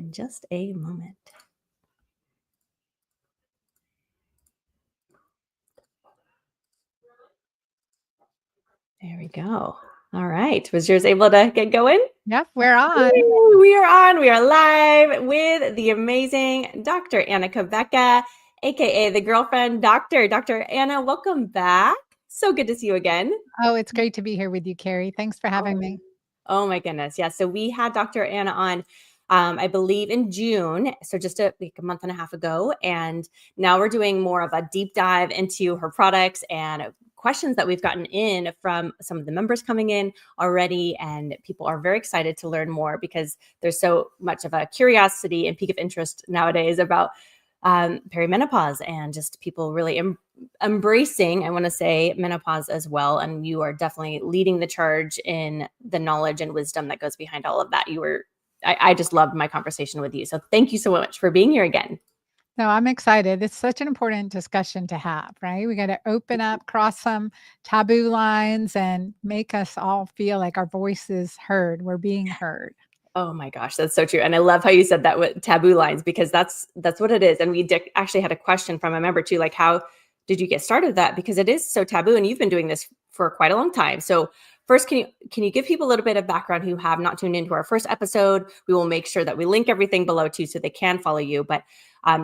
in just a moment. There we go. All right. Was yours able to get going? Yep, we're on. Woo, we are on. We are live with the amazing Dr. Anna Cabeca, aka the girlfriend doctor. Dr. Anna, welcome back. So good to see you again. Oh, it's great to be here with you, Karie. Thanks for having me. Oh my goodness. Yeah. So we had Dr. Anna on, I believe in June. So just a month and a half ago. And now we're doing more of a deep dive into her products and questions that we've gotten in from some of the members coming in already. And people are very excited to learn more because there's so much of a curiosity and peak of interest nowadays about perimenopause and just people really embracing, I want to say, menopause as well. And you are definitely leading the charge in the knowledge and wisdom that goes behind all of that. I just loved my conversation with you. So thank you so much for being here again. No, I'm excited. It's such an important discussion to have, right? We got to open up, cross some taboo lines, and make us all feel like our voice is heard. We're being heard. Oh my gosh, that's so true. And I love how you said that with taboo lines, because that's what it is. And we actually had a question from a member too, like, how did you get started with that? Because it is so taboo, and you've been doing this for quite a long time. So first, can you give people a little bit of background who have not tuned into our first episode? We will make sure that we link everything below too, so they can follow you. But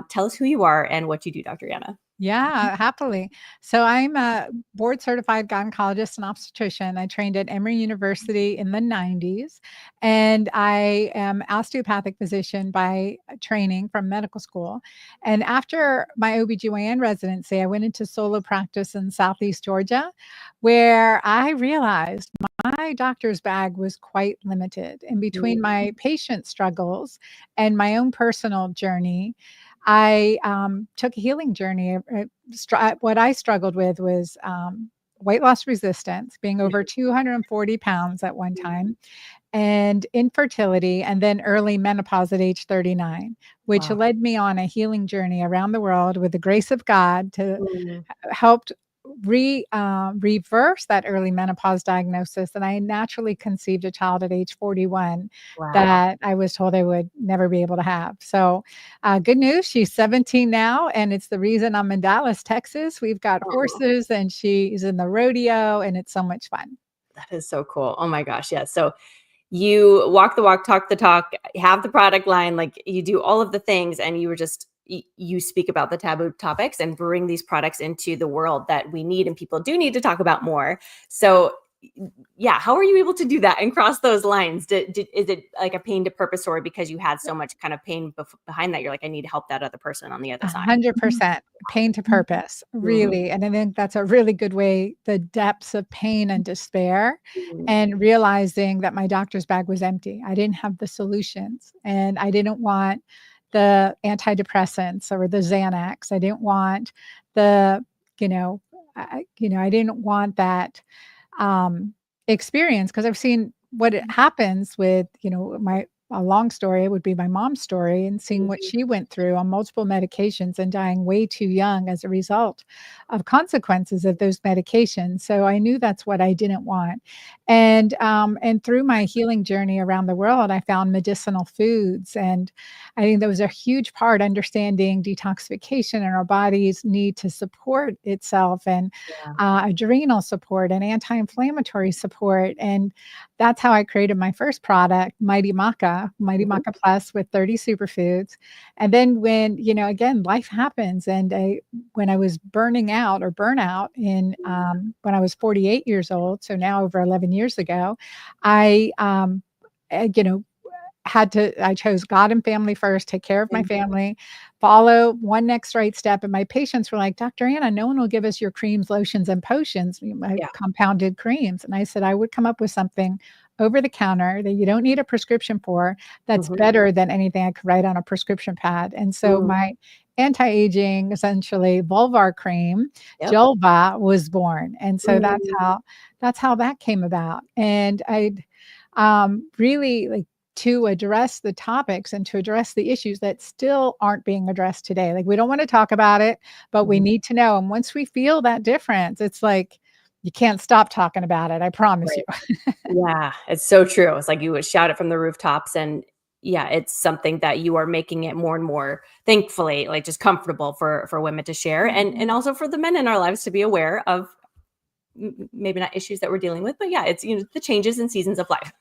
tell us who you are and what you do, Dr. Anna. Yeah, happily. So I'm a board certified gynecologist and obstetrician. I trained at Emory University in the 90s, and I am osteopathic physician by training from medical school. And after my OBGYN residency, I went into solo practice in Southeast Georgia, where I realized my doctor's bag was quite limited. And between my patient struggles and my own personal journey, I took a healing journey. What I struggled with was weight loss resistance, being over 240 pounds at one time, and infertility, and then early menopause at age 39, which led me on a healing journey around the world with the grace of God to help reverse that early menopause diagnosis. And I naturally conceived a child at age 41 that I was told I would never be able to have. So good news, she's 17 now, and it's the reason I'm in Dallas, Texas. We've got horses, and she's in the rodeo, and it's so much fun. That is so cool. Oh my gosh. Yeah. So you walk the walk, talk the talk, have the product line, like you do all of the things, and you speak about the taboo topics and bring these products into the world that we need and people do need to talk about more. So yeah, how are you able to do that and cross those lines? Is it like a pain to purpose story because you had so much kind of pain behind that? You're like, I need to help that other person on the other side. 100% pain to purpose, really. And I think that's a really good way, the depths of pain and despair, and realizing that my doctor's bag was empty. I didn't have the solutions, and I didn't want the antidepressants or the Xanax. I didn't want the, I didn't want that experience, because I've seen what it happens with, a long story, it would be my mom's story, and seeing what she went through on multiple medications and dying way too young as a result of consequences of those medications. So I knew that's what I didn't want. And through my healing journey around the world, I found medicinal foods. And I think that was a huge part, understanding detoxification and our body's need to support itself, and adrenal support and anti-inflammatory support. And that's how I created my first product, Mighty Maca Plus, with 30 superfoods. And then when, again, life happens. And when I was burnout in, when I was 48 years old, so now over 11 years ago, I chose God and family first, take care of my family, follow one next right step. And my patients were like, Dr. Anna, no one will give us your creams, lotions, and potions, my compounded creams. And I said, I would come up with something over the counter that you don't need a prescription for, that's better than anything I could write on a prescription pad. And so my anti-aging, essentially vulvar cream, Jelva, was born. And so that's how that came about. And I'd really to address the topics and to address the issues that still aren't being addressed today. Like, we don't want to talk about it, but we need to know. And once we feel that difference, it's like, you can't stop talking about it. I promise you. Yeah, it's so true. It's like you would shout it from the rooftops, and yeah, it's something that you are making it more and more, thankfully, like, just comfortable for women to share, and also for the men in our lives to be aware of maybe not issues that we're dealing with, but yeah, it's, the changes and seasons of life.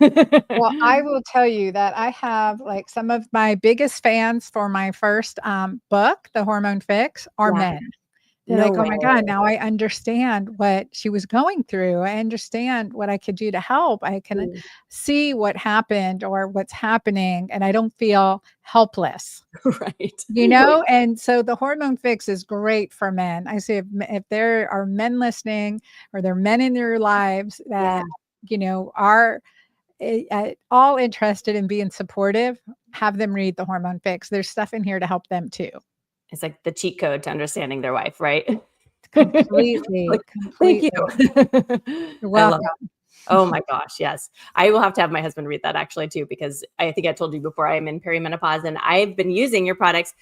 Well, I will tell you that I have, like, some of my biggest fans for my first, book, The Hormone Fix, are Yeah, men. They're no like, "Oh way. my god, now I understand what she was going through. I understand what I could do to help. I can Mm. see what happened or what's happening, and I don't feel helpless." Right. And so the hormone fix is great for men. I say if there are men listening or there are men in their lives Yeah, that, are all interested in being supportive, have them read the hormone fix. There's stuff in here to help them too. it's like the cheat code to understanding their wife, right? Completely, Like, "Thank you." completely. You're I love welcome. Oh my gosh, yes. I will have to have my husband read that actually too, because I think I told you before I am in perimenopause and I've been using your products.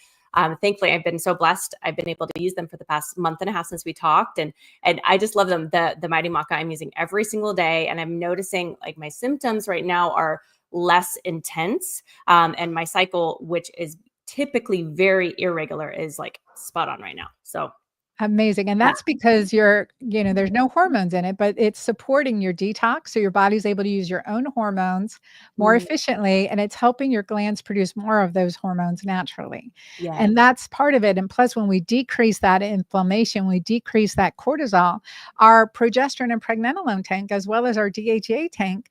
Thankfully, I've been so blessed. I've been able to use them for the past month and a half since we talked, and I just love them. The Mighty Maca I'm using every single day, and I'm noticing like my symptoms right now are less intense, and my cycle, which is typically very irregular, is like spot on right now. So Amazing, and yeah, that's because there's no hormones in it, but it's supporting your detox, so your body's able to use your own hormones more mm, efficiently, and it's helping your glands produce more of those hormones naturally, yes, and that's part of it, and plus, when we decrease that inflammation, we decrease that cortisol, our progesterone and pregnenolone tank, as well as our DHEA tank,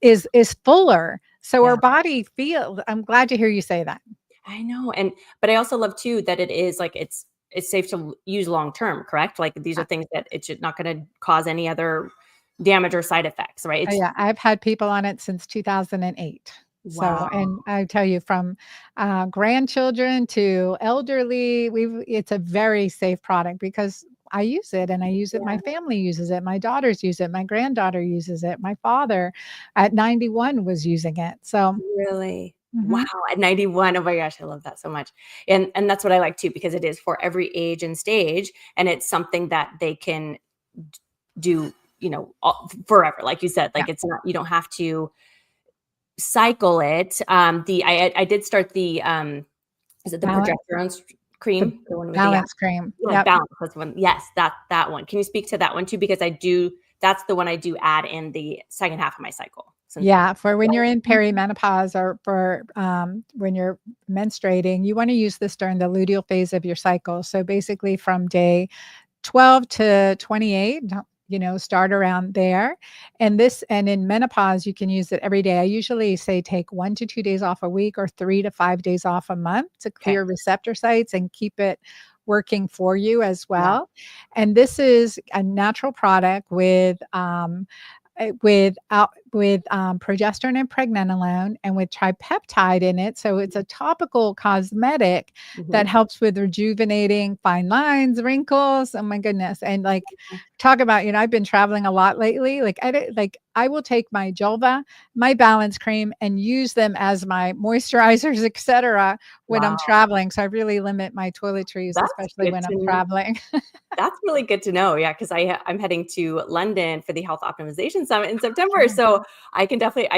is fuller, so our yeah. body feel I'm glad to hear you say that. I know, but I also love too that it is like it's safe to use long term, correct? Like these are things that it should not gonna cause any other damage or side effects, right? Oh, It's yeah, I've had people on it since 2008. So, wow. and I tell you from, grandchildren to elderly, it's a very safe product because I use it and I use it, my Yeah, family uses it, my daughters use it, my granddaughter uses it, my father at 91 was using it. So, really. Wow, mhm. at 91, oh my gosh, I love that so much. And that's what I like too, because it is for every age and stage, and it's something that they can do, forever. Like you said, Yeah, like it's not you don't have to cycle it. I did start the is it the balance progesterone the cream? The one with the balance cream. yeah, Yep. balance, that's one. Yes, that one. Can you speak to that one too? Because that's the one I do add in the second half of my cycle since Yeah, for when you're in perimenopause or for, when you're menstruating, you wanna use this during the luteal phase of your cycle. So, basically from day 12 to 28, start around there. And in menopause, you can use it every day. I usually say take 1 to 2 days off a week or 3 to 5 days off a month to okay. clear receptor sites and keep it working for you as Yeah. well. And this is a natural product with progesterone and pregnenolone and with tripeptide in it. So it's a topical cosmetic that Mhm. helps with rejuvenating fine lines, wrinkles. Oh my goodness. And like talk about, I've been traveling a lot lately. I will take my Julva, my balance cream and use them as my moisturizers, etc. when I'm Wow. traveling. So I really limit my toiletries, That's especially good when I'm to traveling. That's really good to know, yeah, 'cause I'm heading to London for the Health Optimization Summit in September, so I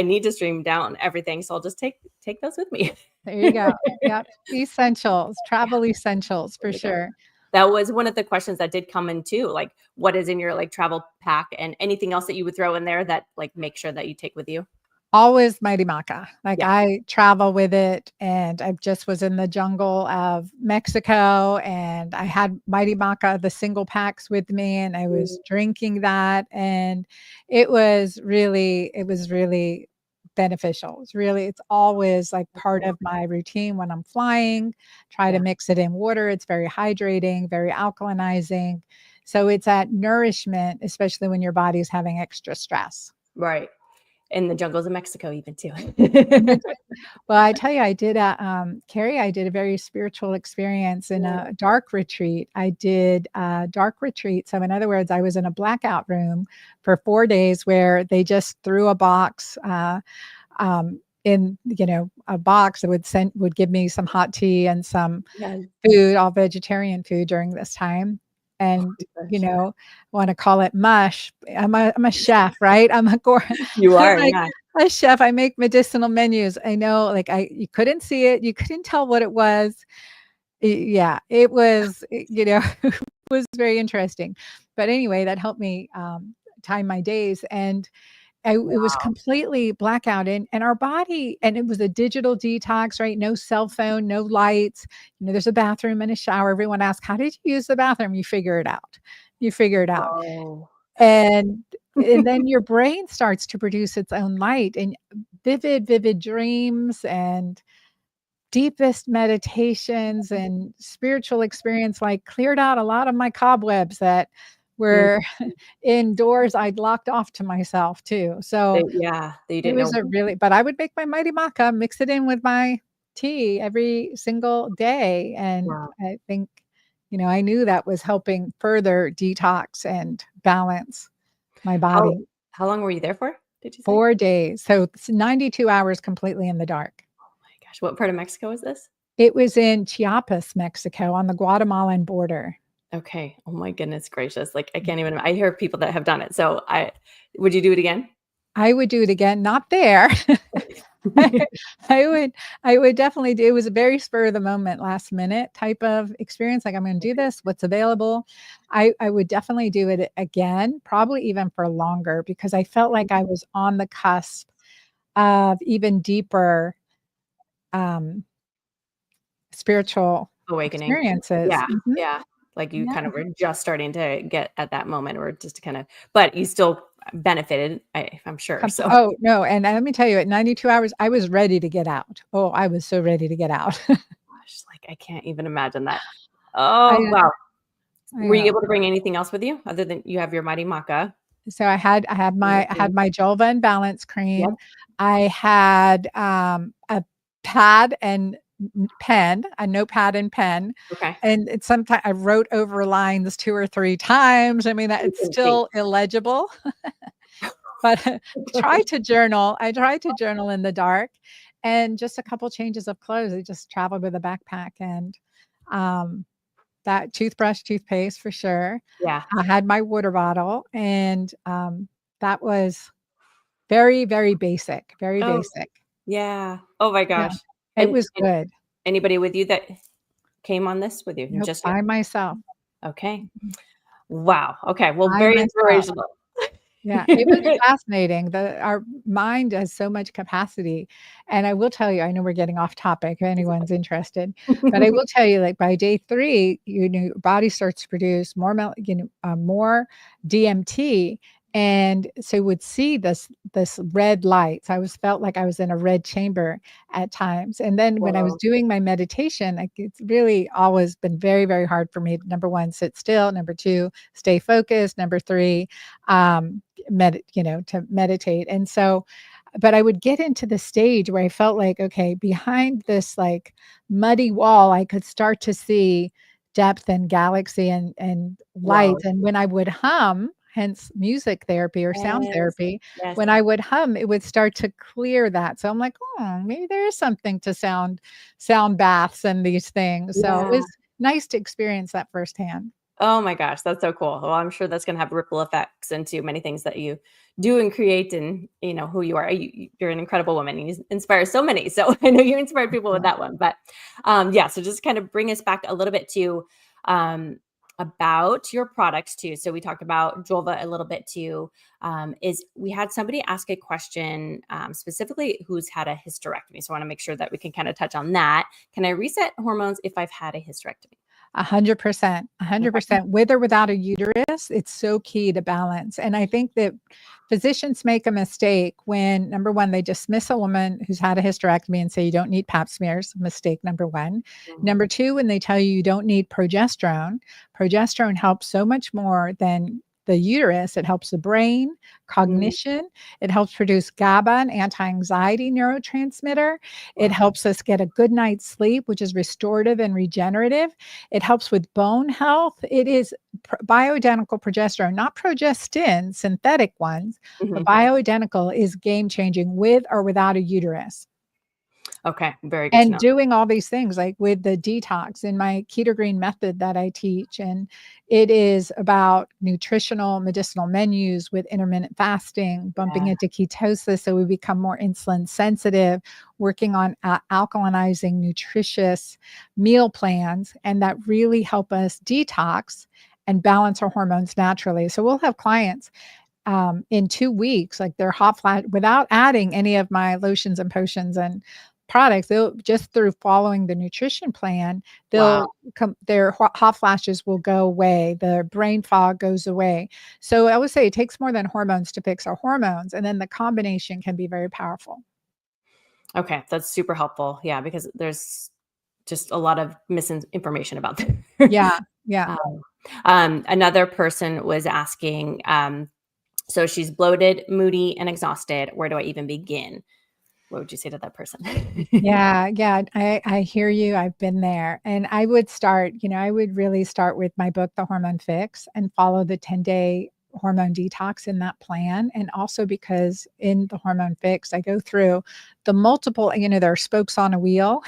need to stream down everything, so I'll just take those with me. There you go. Yep. Essentials, Yeah, travel essentials for there we go. sure. That was one of the questions that did come in too, like, what is in your, like, travel pack and anything else that you would throw in there that, like, make sure that you take with you? Always Mighty Maca. Like, Yeah. I travel with it, and I just was in the jungle of Mexico, and I had Mighty Maca, the single packs with me, and I Mm, was drinking that, and it was really beneficial. It's always, like, part yeah, of my routine when I'm flying, try to yeah, mix it in water. It's very hydrating, very alkalinizing. So it's that nourishment, especially when your body's having extra stress. right. In the jungles of Mexico even too. Well, I tell you, Carrie, I did a very spiritual experience in Yeah. a dark retreat. I did a dark retreat. So, in other words, I was in a blackout room for 4 days where they just threw a box, a box that would give me some hot tea and some Yes. food, all vegetarian food during this time. Oh And, my gosh. wanna call it mush. I'm a chef, right? I'm a gour You I'm are, like yeah. a chef. I make medicinal menus. I know, like, you couldn't see it. You couldn't tell what it was. Yeah, it was, it was very interesting. But anyway, that helped me, time my days, and it was Wow. completely blackout, and our body, and it was a digital detox, right? No cell phone, no lights. There's a bathroom and a shower. Everyone asks, "How did you use the bathroom?" You figure it out. You figure it out. Oh. And then your brain starts to produce its own light, and vivid dreams and deepest meditations and spiritual experience, like, cleared out a lot of my cobwebs that Mm, were indoors. I'd locked off to myself too. So yeah, that you it didn't was know. a really, but I would make my mighty maca, mix it in with my tea every single day, and Wow. I think, I knew that was helping further detox and balance my How body. how long were you there for, did you say? 4 days, so it's 92 hours completely in the dark. Oh my gosh, what part of Mexico is this? It was in Chiapas, Mexico, on the Guatemalan border. Okay. Oh my goodness gracious, like, I can't even I hear of people that have done it, so I would you do it again? I would do it again, not there. I would I would definitely do, it was a very spur of the moment, last minute type of experience, like, "I'm gonna do this, what's available?" I would definitely do it again, probably even for longer, because I felt like I was on the cusp of even deeper, um, spiritual Awakening. experiences. Yeah, Mhm. yeah. Like, you Yeah. kind of were just starting to get at that moment or just to kind of but you still benefited, I'm sure, so Oh, no, and let me tell you, at 92 hours, I was ready to get out. Oh, I was so ready to get out. gosh, like, I can't even imagine that. I Oh, wow. I Were you know. able to bring anything else with you other than you have your Mighty Maca? So I had my Jolva and Balance Yep, cream. I had, a pad and pen, a notepad and pen, okay. and sometimes I wrote over lines 2 or 3 times. I mean, that You it's couldn't see. still illegible, but I tried to journal in the dark, and just a couple changes of clothes. I just traveled with a backpack, and, um, that toothbrush, toothpaste for sure. Yeah. I had my water bottle, and, that was very, very basic, very Oh, basic. yeah. Oh my Yeah, gosh. it And was good. anybody with you that came on this with you? Nope, Just you? by myself. Okay. Mhm. Wow. Okay, well, By very myself. inspirational. Yeah, it was fascinating. Our mind has so much capacity, and I will tell you, I know we're getting off topic if It's anyone's interested, but I okay. will tell you, like, by day 3, your body starts to produce more DMT, and so would see this red light. So I was felt like I was in a red chamber at times, and then when I was Whoa. doing my meditation, like, it's really always been very, very hard for me, number 1, sit still, number 2, stay focused, number 3, to meditate. And so, but I would get into the stage where I felt like, okay, behind this, like, muddy wall, I could start to see depth and galaxy and light. Whoa. And when I would hum, hence music therapy or sound Yes. therapy, Yes. when I would hum, it would start to clear that. So I'm like, oh, maybe there is something to sound baths and these things. So it Yeah. was nice to experience that firsthand. Oh my gosh, that's so cool. Well, I'm sure that's gonna have ripple effects into many things that you do and create and, who you are. You're an incredible woman and you inspire so many. So I know you inspired people with Yeah. that one. But, yeah, so just kind of bring us back a little bit to, about your products too. So we talked about Jolva a little bit too. Is we had somebody ask a question, specifically who's had a hysterectomy. So I wanna make sure that we can kinda touch on that. Can I reset hormones if I've had a hysterectomy? 100%, Okay. 100%. With or without a uterus, it's so key to balance. And I think that physicians make a mistake when, number 1, they dismiss a woman who's had a hysterectomy and say you don't need pap smears, mistake number 1. Mhm. Number 2, when they tell you you don't need progesterone, progesterone helps so much more than the uterus. It helps the brain, Mhm. cognition. It helps produce GABA, an anti-anxiety neurotransmitter. It Wow. helps us get a good night's sleep, which is restorative and regenerative. It helps with bone health. It is bioidentical progesterone, not progestin, synthetic ones, but Mhm. bioidentical is game changing with or without a uterus. Okay. Very good to And know. doing all these things, like with the detox in my keto green method that I teach, and it is about nutritional medicinal menus with intermittent fasting, bumping Yeah. into ketosis so we become more insulin sensitive, working on alkalinizing nutritious meal plans, and that really help us detox and balance our hormones naturally. So we'll have clients in 2 weeks, like their hot flash without adding any of my lotions and potions and products, they'll just through following the nutrition plan, Wow. they'll come their hot flashes will go away, their brain fog goes away. So I would say it takes more than hormones to fix our hormones, and then the combination can be very powerful. Okay. That's super helpful. Yeah. Because there's just a lot of misinformation about that. Yeah, yeah. um, Another person was asking, so she's bloated, moody, and exhausted. Where do I even begin? What would you say to that person? Yeah, yeah, I hear you, I've been there, and I would start, I would really start with my book, The Hormone Fix, and follow the 10-day hormone detox in that plan, and also because in the Hormone Fix, I go through the multiple there are spokes on a wheel.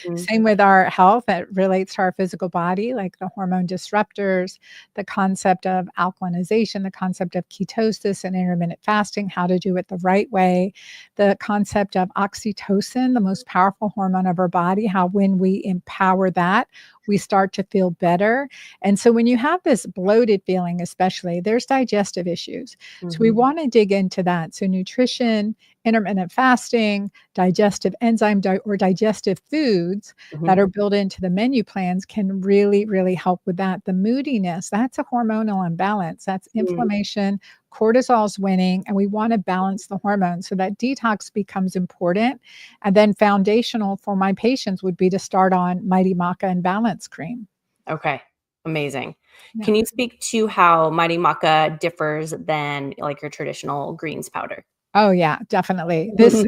Mhm. Same with our health that relates to our physical body, like the hormone disruptors, the concept of alkalinization, the concept of ketosis and intermittent fasting, how to do it the right way, the concept of oxytocin, the most powerful hormone of our body, how when we empower that, we start to feel better. And so when you have this bloated feeling, especially, there's digestive issues. So we Mhm. want to dig into that. So nutrition, intermittent fasting, digestive enzyme or digestive foods that Mhm. are built into the menu plans can really, really help with that. The moodiness, that's a hormonal imbalance. That's Mm. inflammation, cortisol's winning, and we want to balance the hormones. So that detox becomes important. And then foundational for my patients would be to start on Mighty Maca and Balance Cream. Okay. Amazing. Yeah. Can you speak to how Mighty Maca differs than like your traditional greens powder? Oh, yeah, definitely. This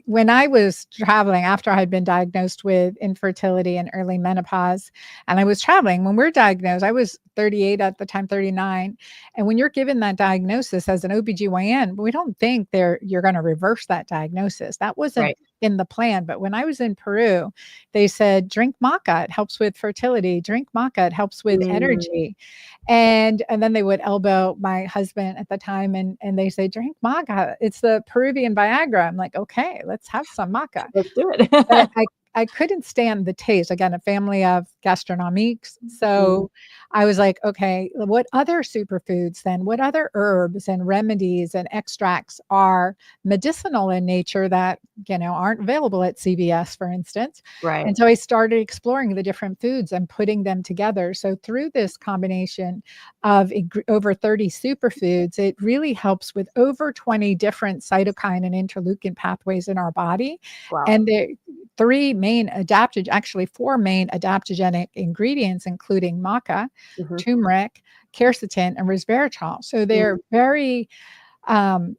when I was traveling after I had been diagnosed with infertility and early menopause, and I was traveling, when we're diagnosed, I was 38 at the time, 39. And when you're given that diagnosis as an OBGYN, we don't think you're gonna reverse that diagnosis. That wasn't Right. in the plan. But when I was in Peru, they said, drink maca, it helps with fertility. Drink maca, it helps with Mm. energy. And then they would elbow my husband at the time and they say, "Drink maca. It's the Peruvian Viagra." I'm like, "Okay, let's have some maca." Let's do it. But I couldn't stand the taste. Again, a family of gastronomiques. Mhm. So I was like, okay, what other superfoods then? What other herbs and remedies and extracts are medicinal in nature that, aren't available at CVS, for instance? Right. And so I started exploring the different foods and putting them together. So through this combination of over 30 superfoods, it really helps with over 20 different cytokine and interleukin pathways in our body. Wow. And they actually 4 main adaptogenic ingredients, including maca, Mhm. turmeric, quercetin, and resveratrol. So they're Mhm. very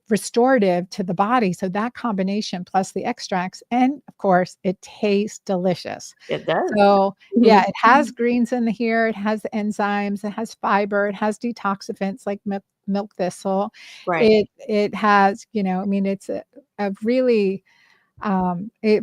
restorative to the body. So that combination plus the extracts, and of course, it tastes delicious. It does. So yeah, Mhm. it has greens in here. It has enzymes. It has fiber. It has detoxifants like milk thistle. Right. It has, I mean, it's a really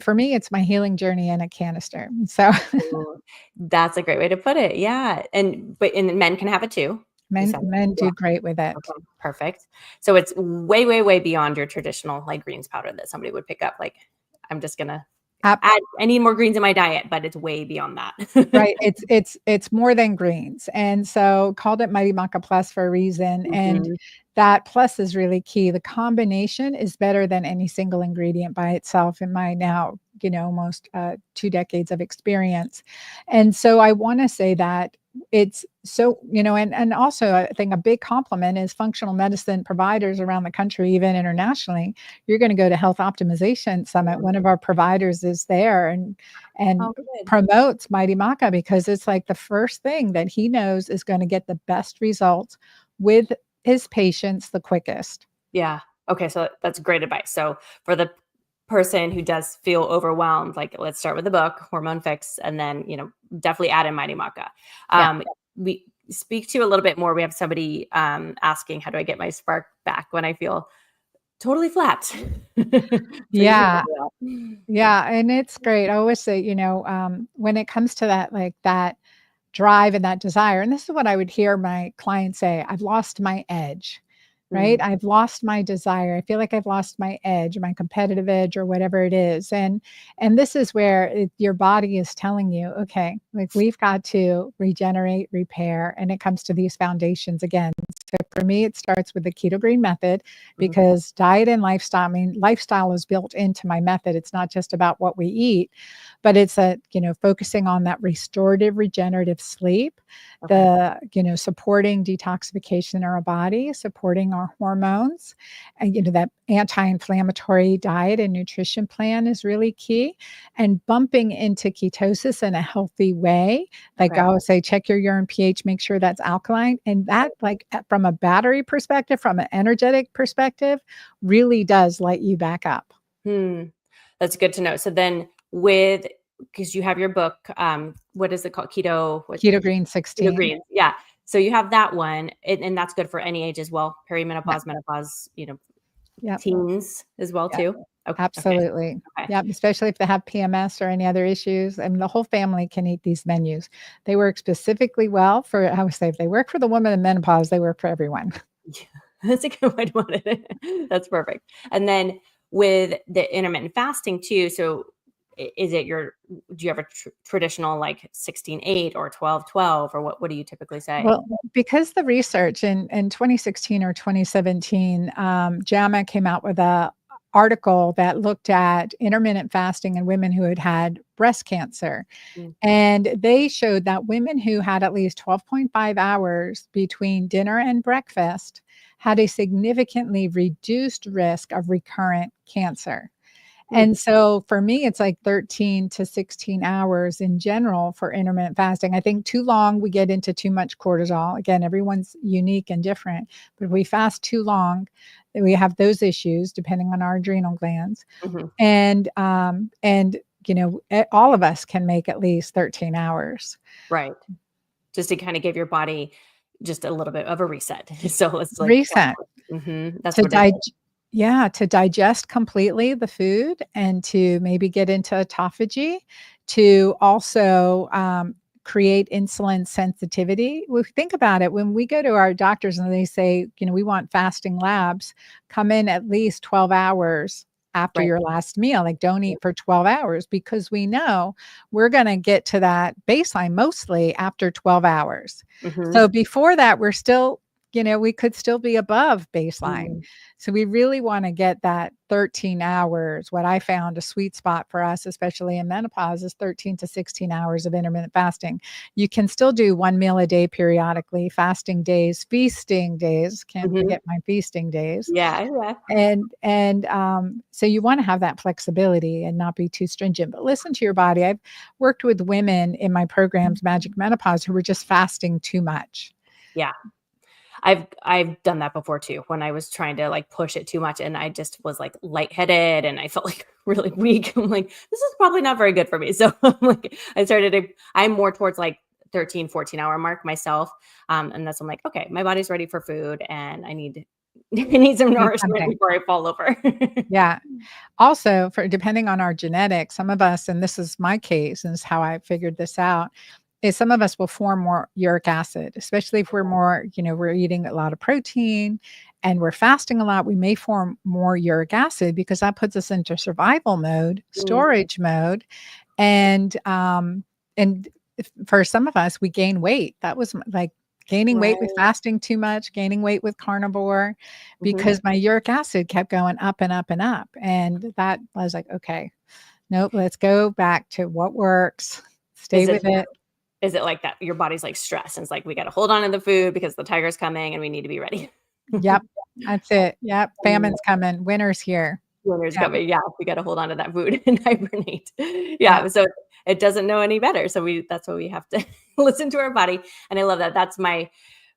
for me, it's my healing journey in a canister. So Ooh, that's a great way to put it, yeah, and men can have it too, you said? men Yeah, do great with it. okay, perfect. So it's way, way, way beyond your traditional, like, greens powder that somebody would pick up, like, I'm just gonna I need more greens in my diet, but it's way beyond that. Right, it's more than greens, and so called it Mighty Maca Plus for a reason, and Mhm, that plus is really key. The combination is better than any single ingredient by itself in my now, almost, 2 decades of experience, and so I wanna say that it's so and also I think a big compliment is functional medicine providers around the country, even internationally. You're gonna go to Health Optimization Summit, mhm. one of our providers is there and Oh, good. promotes Mighty Maca because it's like the first thing that he knows is gonna get the best results with his patients the quickest. Yeah. Okay, so that's great advice. So for the person who does feel overwhelmed, like, let's start with the book, Hormone Fix, and then, definitely add in Mighty Maca. Yeah. We speak to a little bit more. We have somebody asking, how do I get my spark back when I feel totally flat. So you can Yeah. do that. Yeah, and it's great. I always say, when it comes to that, like that drive and that desire, and this is what I would hear my clients say, "I've lost my edge." Right? Mm, I've lost my desire. I feel like I've lost my edge, my competitive edge or whatever it is. And this is where your body is telling you, okay, like we've got to regenerate, repair, and it comes to these foundations again. So for me, it starts with the keto green method mhm. because diet and lifestyle, I mean, lifestyle is built into my method. It's not just about what we eat, but it's focusing on that restorative, regenerative sleep, Okay. supporting detoxification in our body, supporting our hormones, and that anti-inflammatory diet and nutrition plan is really key, and bumping into ketosis in a healthy way. Like I Okay. always say, check your urine pH, make sure that's alkaline, and that, like, from a battery perspective, from an energetic perspective, really does light you back up. Hmm. That's good to know. So then with because you have your book, what is it called? Keto Green Keto 16. Greens. Yeah. So you have that one, and that's good for any age as well, Yep, perimenopause, menopause, yep. teens as well Yeah, too? Okay. absolutely. Okay. Yeah, especially if they have PMS or any other issues. I mean, the whole family can eat these menus. They work specifically well for, I would say, if they work for the woman in menopause, they work for everyone. Yeah, that's a good way to put it. That's perfect. And then with the intermittent fasting too, so is it do you have a traditional like 16-8 or 12-12, or what do you typically say? Well, because the research in 2016 or 2017, JAMA came out with a article that looked at intermittent fasting in women who had had breast cancer. Mm, And they showed that women who had at least 12.5 hours between dinner and breakfast had a significantly reduced risk of recurrent cancer. mm, And so for me, it's like 13 to 16 hours in general for intermittent fasting. I think too long, we get into too much cortisol. Again, everyone's unique and different, but if we fast too long, then we have those issues depending on our adrenal glands. mhm. And all of us can make at least 13 hours. Right. Just to kind of give your body just a little bit of a reset. So it's like 12 Reset. hours. That's To what it dig is. Yeah, to digest completely the food and to maybe get into autophagy, to also, create insulin sensitivity. Well, think about it, when we go to our doctors and they say, "We want fasting labs," come in at least 12 hours after Right. your last meal, like, don't eat for 12 hours because we know we're gonna get to that baseline mostly after 12 hours. Mhm. So before that, we're still we could still be above baseline. Mhm. So we really wanna get that 13 hours. What I found a sweet spot for us, especially in menopause, is 13 to 16 hours of intermittent fasting. You can still do 1 meal a day periodically, fasting days, feasting days, can't Mhm. forget my feasting days. Yeah, yeah. So you wanna have that flexibility and not be too stringent, but listen to your body. I've worked with women in my programs, Magic Menopause, who were just fasting too much. Yeah. I've done that before too, when I was trying to, like, push it too much, and I just was, like, lightheaded, and I felt, like, really weak. I'm like, "This is probably not very good for me." So, I'm like, I'm more towards, like, 13, 14-hour mark myself, and that's I'm like, "Okay, my body's ready for food, and I need I need some Need nourishment something. before I fall over." Yeah. Also, for depending on our genetics, some of us, and this is my case, and this is how I figured this out, is some of us will form more uric acid, especially if we're eating a lot of protein and we're fasting a lot, we may form more uric acid because that puts us into survival mode, Mm, storage mode, and for some of us, we gain weight. That was like gaining weight with right. fasting too much, gaining weight with carnivore, Mhm. because my uric acid kept going up and up and up. And that I was like, okay, nope, let's go back to what works. Stay Is it with it. is it like that? Your body's, like, stressed, and it's like, "We gotta hold on to the food because the tiger's coming, and we need to be ready." Yep. That's it. Yep. Famine's coming. Winter's here. Winter's Yep. coming, yeah, we gotta hold on to that food and hibernate. Yep. Yeah, so it doesn't know any better, so that's why we have to listen to our body, and I love that. That's my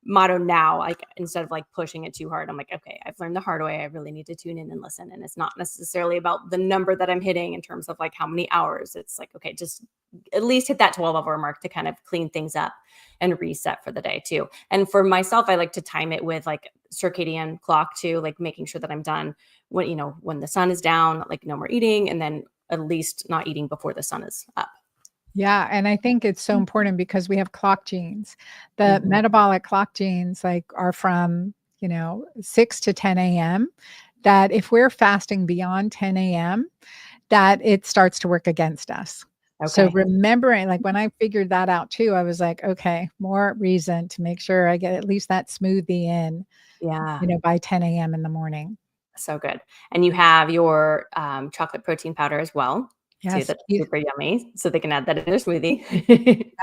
motto now, like, instead of, like, pushing it too hard, I'm like, "Okay, I've learned the hard way, I really need to tune in and listen," and it's not necessarily about the number that I'm hitting in terms of, like, how many hours, it's like, "Okay, just at least hit that 12-hour mark to kind of clean things up and reset for the day too." And for myself, I like to time it with, like, circadian clock too, like making sure that I'm done when, when the sun is down, like no more eating, and then at least not eating before the sun is up. Yeah, and I think it's so important because we have clock genes. The Mhm. metabolic clock genes like are from, 6 to 10 a.m. that if we're fasting beyond 10 a.m., that it starts to work against us. So Okay. remembering, like when I figured that out too, I was like, okay, more reason to make sure I get at least that smoothie in, Yeah. by 10 a.m. in the morning. So good. And you have your, chocolate protein powder as well, too, Yes. that's super yummy, so they can add that in their smoothie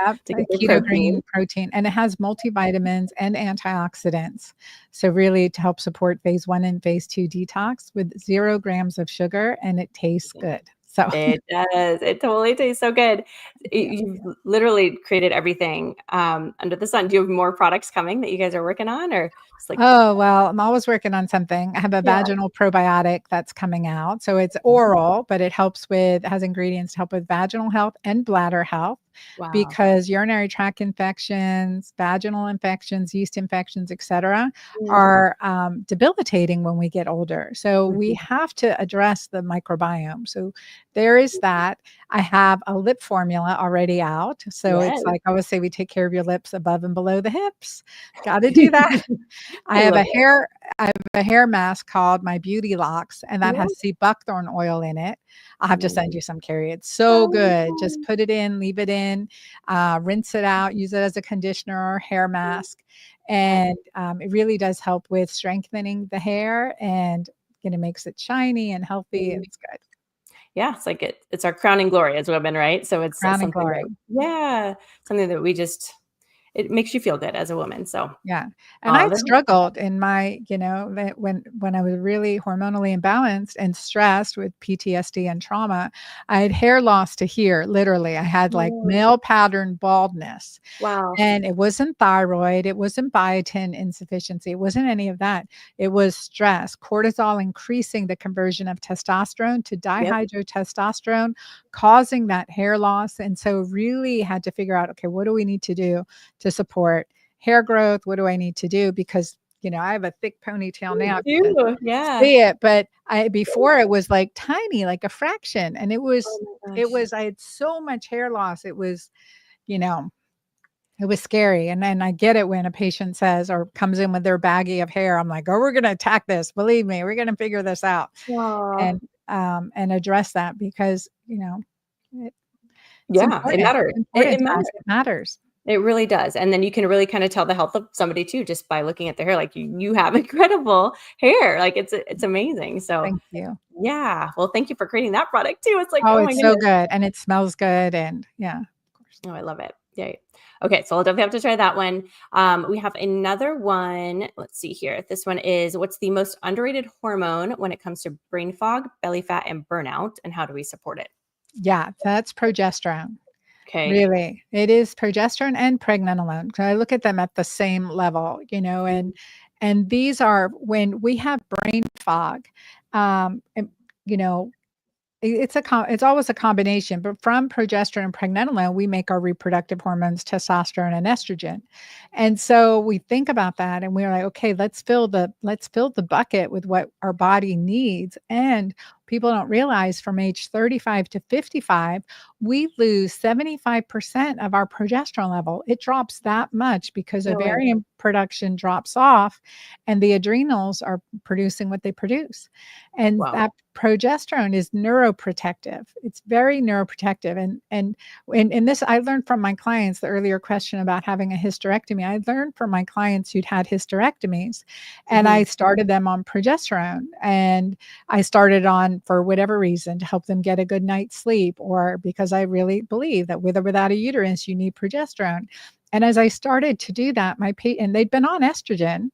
Yep, to a get their keto protein. green protein, and it has multivitamins and antioxidants. So really to help support phase 1 and phase 2 detox with 0 grams of sugar, and it tastes good. So It does, it totally tastes so good. yeah. You've literally created everything, under the sun. Do you have more products coming that you guys are working on, or just like Oh, well, I'm always working on something. I have a yeah. vaginal probiotic that's coming out. So it's oral, but has ingredients to help with vaginal health and bladder health Wow. because urinary tract infections, vaginal infections, yeast infections, etc., Mm, are debilitating when we get older. So we mhm. have to address the microbiome. So there is that. I have a lip formula already out. So it's Yes. like I always say, we take care of your lips above and below the hips. Got to do that. I I have love a it. hair I have a hair mask called my Beauty Locks, and that Yeah. has sea buckthorn oil in it. I'll have to Mm. send you some, Carrie. It's so Oh, good. Just put it in, leave it in, rinse it out, use it as a conditioner or hair mask, yeah. and, it really does help with strengthening the hair and, makes it shiny and healthy. Mhm. It's good. Yeah, it's like it's our crowning glory as women, right? So it's, Crown and something glory. that yeah, something that we just it makes you feel good as a woman, so, Yeah, and I that struggled in my that when I was really hormonally imbalanced and stressed with PTSD and trauma, I had hair loss to here, literally. I had, like, oh, male pattern baldness. wow. And it wasn't thyroid, it wasn't biotin insufficiency, it wasn't any of that. It was stress, cortisol increasing the conversion of testosterone to Yep. dihydrotestosterone, causing that hair loss, and so really had to figure out, okay, what do we need to do to support hair growth? What do I need to do? Because, I have a thick ponytail Me now if you can too, yeah. see it, but before it was, like, tiny, like a fraction, and Oh my gosh. I had so much hair loss, you know it was scary, and then I get it when a patient says or comes in with their baggie of hair, I'm like, "Oh, we're gonna attack this, believe me, we're gonna figure this out," Aw. and address that because, it it's Yeah, it important. matters. It's It important to us, matters. it matters. It really does, and then you can really kinda tell the health of somebody too just by looking at their hair, like, you have incredible hair, like, it's amazing, so, Thank you. yeah. Well, thank you for creating that product too, it's like, Oh, oh my it's so goodness. good, and it smells good, and yeah, of course. Oh, I love it. Yay. Okay, so I'll definitely have to try that one. We have another one. Let's see here. This one is what's the most underrated hormone when it comes to brain fog, belly fat, and burnout, and how do we support it? Yeah, that's progesterone. Okay. Really, it is progesterone and pregnenolone. So I look at them at the same level, and these are when we have brain fog, and, you know, it's always a combination, but from progesterone and pregnenolone, we make our reproductive hormones, testosterone and estrogen. And so we think about that and we're like, okay, let's fill the bucket with what our body needs. And people don't realize from age 35 to 55, we lose 75% of our progesterone level. It drops that much because No way. ovarian production drops off and the adrenals are producing what they produce. And Wow. that progesterone is neuroprotective. It's very neuroprotective. And this I learned from my clients, the earlier question about having a hysterectomy. I learned from my clients who'd had hysterectomies and I Mhm. started them on progesterone. And I started on for whatever reason to help them get a good night's sleep, or because I really believe that with or without a uterus, you need progesterone. And as I started to do that, and they'd been on estrogen,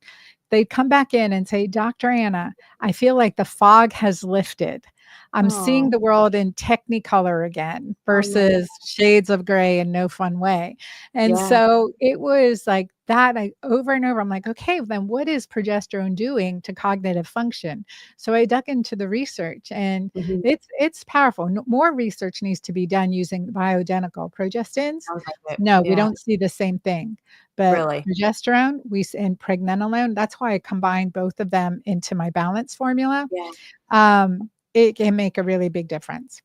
they'd come back in and say, Dr. Anna, I feel like the fog has lifted. I'm seeing Oh, the world in technicolor again oh, no. versus shades of gray in no fun way. And Yeah. so it was like that over and over. I'm like, okay, then what is progesterone doing to cognitive function? So I dug into the research, and Mhm. it's powerful. More research needs to be done using bioidentical progestins. Sounds like it. No, we Yeah. don't see the same thing. But Really? progesterone, and pregnenolone, that's why I combine both of them into my balance formula. Yeah. It can make a really big difference.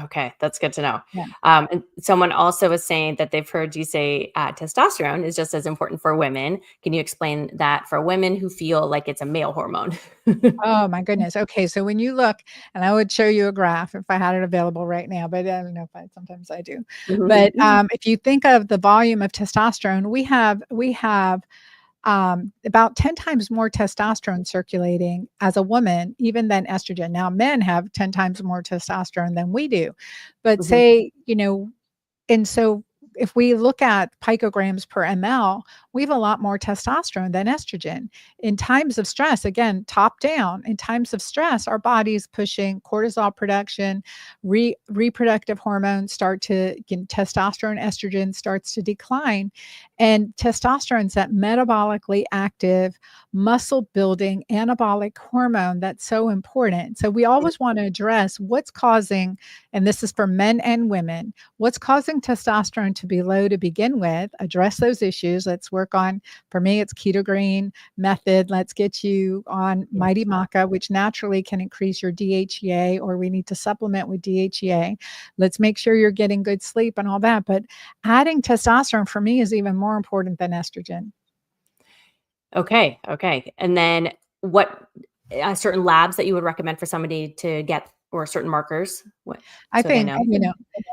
Okay, that's good to know. Yeah. And someone also was saying that they've heard you say testosterone is just as important for women. Can you explain that for women who feel like it's a male hormone? Oh my goodness. Okay, so when you look, and I would show you a graph if I had it available right now, but I don't know if sometimes I do. But Mhm. if you think of the volume of testosterone, we have about 10 times more testosterone circulating as a woman, even than estrogen. Now, men have 10 times more testosterone than we do. But Mhm. say, and so if we look at picograms per ml, we have a lot more testosterone than estrogen. In times of stress, again, top down, in times of stress, our body's pushing cortisol production, reproductive hormones start to, testosterone, estrogen starts to decline. And testosterone's that metabolically active, muscle building, anabolic hormone that's so important. So we always want to address what's causing, and this is for men and women, what's causing testosterone to be low to begin with, address those issues. Let's work on, for me, it's ketogene method. Let's get you on Yeah. Mighty Maca, which naturally can increase your DHEA, or we need to supplement with DHEA. Let's make sure you're getting good sleep and all that. But adding testosterone for me is even more important than estrogen. Okay. Okay. And then what certain labs that you would recommend for somebody to get or certain markers? What I so they think, know?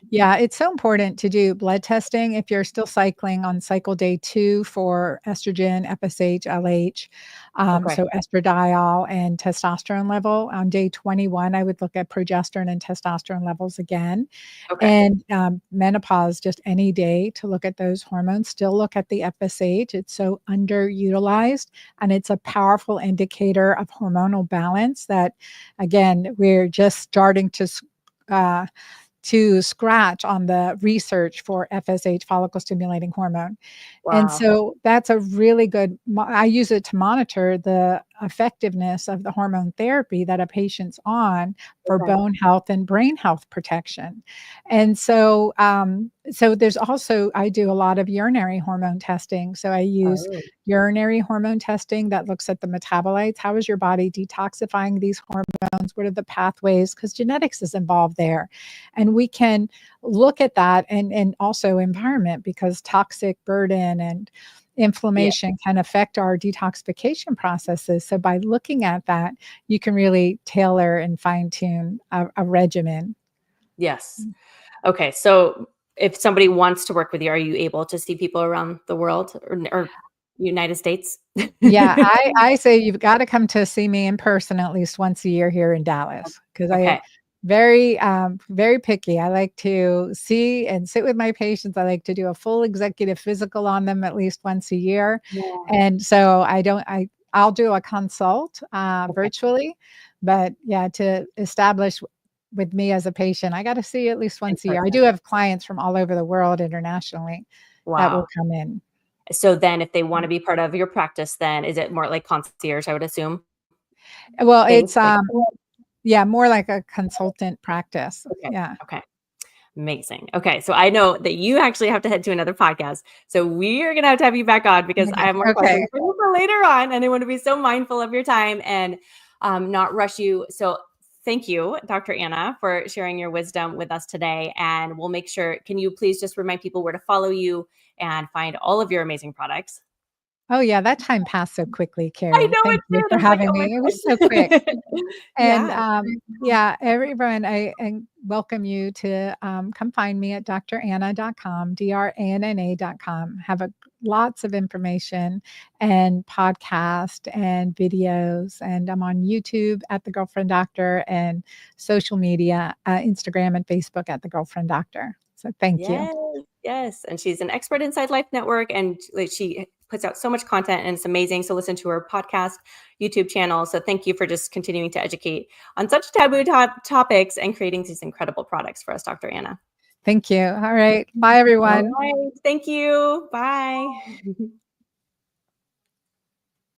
yeah, it's so important to do blood testing if you're still cycling on cycle day 2 for estrogen, FSH, LH, Okay. so estradiol and testosterone level. On day 21, I would look at progesterone and testosterone levels again. Okay. And menopause, just any day to look at those hormones. Still look at the FSH. It's so underutilized, and it's a powerful indicator of hormonal balance that, again, we're just starting uh, to scratch on the research for FSH, follicle stimulating hormone. And Wow. so that's a really good I use it to monitor the effectiveness of the hormone therapy that a patient's on for Okay. bone health and brain health protection. And so there's also, I do a lot of urinary hormone testing. So I use Oh, urinary hormone testing that looks at the metabolites. How is your body detoxifying these hormones? What are the pathways? Because genetics is involved there. And we can look at that, and also environment, because toxic burden and yeah. inflammation can affect our detoxification processes. So by looking at that, you can really tailor and fine tune a regimen. Yes. Okay. So if somebody wants to work with you, are you able to see people around the world or United States? Yeah, I say you've gotta come to see me in person at least once a year here in Dallas, because I am Okay. very picky. I like to see and sit with my patients. I like to do a full executive physical on them at least once a year, Yeah. and so I'll do a consult, Okay. virtually, but yeah, to establish with me as a patient, I gotta see at least In once a year. I person. do have clients from all over the world internationally that will Wow. come in. So then if they wanna be part of your practice, then is it more like concierge, I would assume, Well, based? Like yeah, more like a consultant practice. okay. Yeah. Okay. Amazing. Okay. So I know that you actually have to head to another podcast. So we are gonna have to have you back on because I have more Okay. questions for you for later on. And I want to be so mindful of your time and not rush you. So thank you, Dr. Anna, for sharing your wisdom with us today. And we'll make sure, can you please just remind people where to follow you and find all of your amazing products? Oh, yeah, that time passed so quickly, I Carrie. know Thank it you did. I for was like, having oh my me. It was so quick. gosh. And, Yeah. yeah, everyone, I welcome you to, come find me at dranna.com, dranna.com. Have a lots of information and podcast and videos, and I'm on YouTube at The Girlfriend Doctor, and social media, Instagram and Facebook at The Girlfriend Doctor. So thank you. Yes, yes, and she's an expert inside Life Network, and like she puts out so much content and it's amazing. So listen to her podcast, YouTube channel. So thank you for just continuing to educate on such taboo topics and creating these incredible products for us, Dr. Anna. Thank you. All right. Bye, All everyone. right. Thank you. Bye.